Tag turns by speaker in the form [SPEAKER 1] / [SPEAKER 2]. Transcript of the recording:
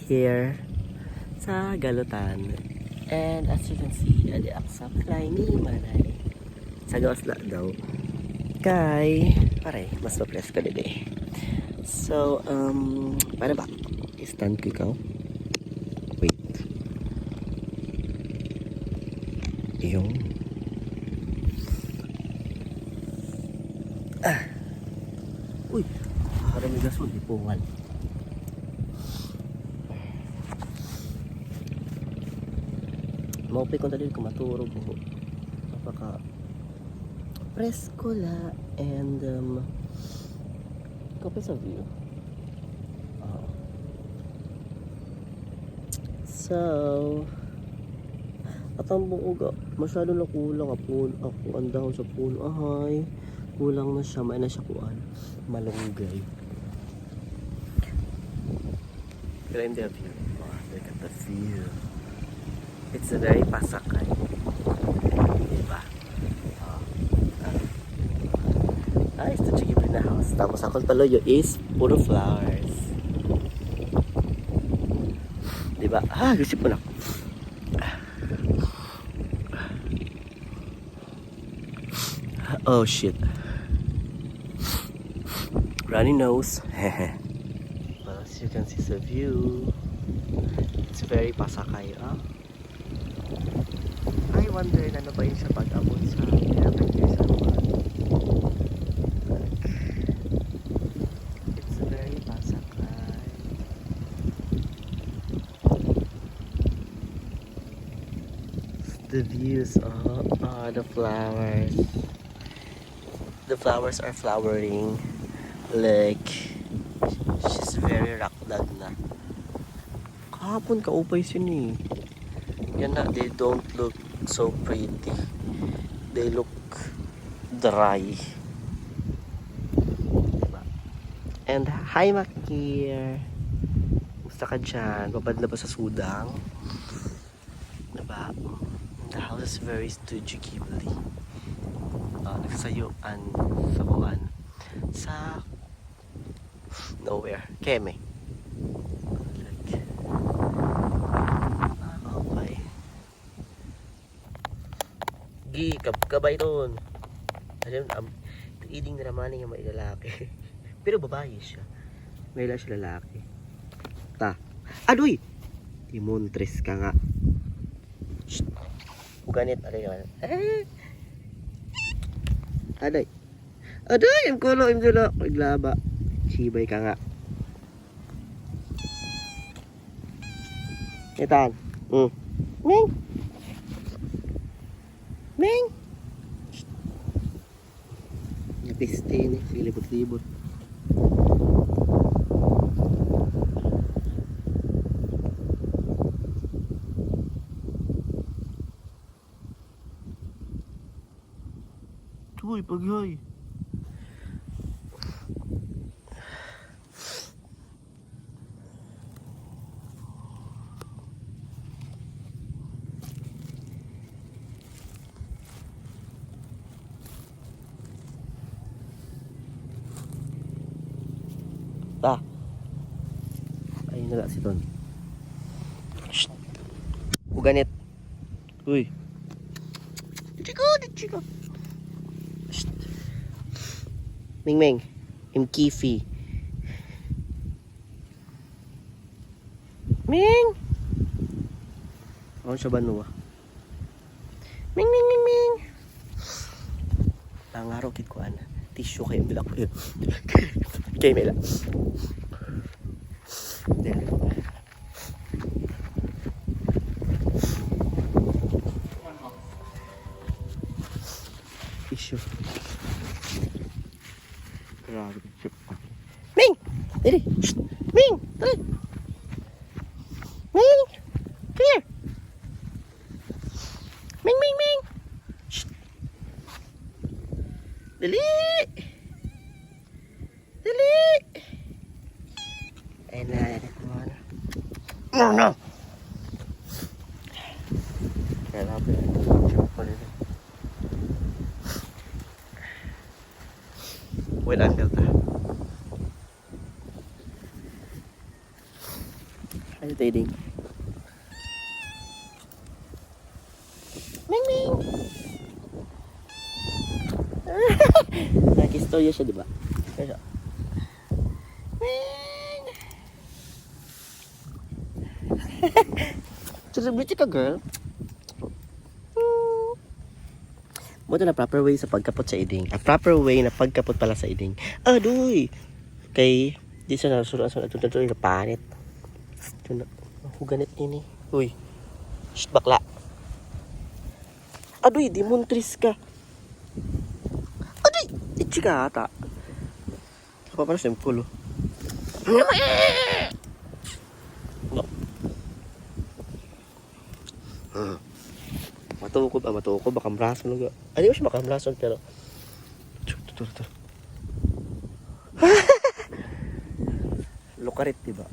[SPEAKER 1] Here sa Galutan. And as you can see, adi aksa fly ni Manay. Sa gawas na daw. Kay, pare, mas ma-press ka din eh. So, paano ba? I-stand ko ikaw. Wait. Yung. Uy, harami gasol, ipungan. Maupay ko tali kung maturog ko. Napaka press ko la and kapit sa view. So at ang buong masyado na kulang ako ang dahon sa puno. Ahay, kulang na siya, may na siya kuan malunggay. Ganda yung view. Oh, look at the view. It's a very pasakay. Diba? Nice to check in the house. Tapos akong paloyo is puro flowers. Diba? Gusto ko na. Oh shit. Runny nose. Well, as you can see the view, it's very pasakay. I wonder ano ba yun siya pag-abot sa 11 years old. It's very pasakay. The views of the flowers. The flowers are flowering. Like, she's very rakdag na. Kahapon kaupay siya ni. Yan na, they don't look so pretty. They look dry. Diba? And hi Makir. Gusto ka dyan? Babad na ba sa sudang? Diba? The house is very Studio Ghibli. Nagsasayuan sa buwan. Sa nowhere. Keme. Okay. Kabay doon. Iling na naman yung may lalaki. Pero babae siya. May lang siya lalaki. Adoy! Timontres ka nga. Shhh. Uganit. Adoy. Adoy. Adoy! Imkulo. Maglaba. Sibay ka nga. Itan. Ming! Ming! Napiste ni. Sige, libot-libot. Uy, pagyoy. Ayun na si Ton. Uganit. Uy. Chiko. Ming. Kifi. Ming. Ano siya ba nuwa? Ming. Nangaro kit ko ana. Tissue kayo bilak ko yun. Kaya may lang. Tissue. Grabe. Ming! Dali! Ming! Dali! Ming! Come here! Ming! Dali! Ayun na. No! Grabe. Wait until ta. Dito, Iding. Ming Ming! Nakistorya siya, di ba? Kaya siya. Ming! Celebrity ka, girl. Buto na proper way sa pagkapot sa iding. A proper way na pagkapot pala sa iding. Adoy! Kay, di sa nasuruan ito na panit. Ito na, huganit ini. Uy, shh, bakla. Adoy, demontris ka. Adoy, itchi ka ata. Apa pala simple, oh. No. Matuko, baka braso lang. Hindi mo siya makambrason, pero ito. Lukarit, diba?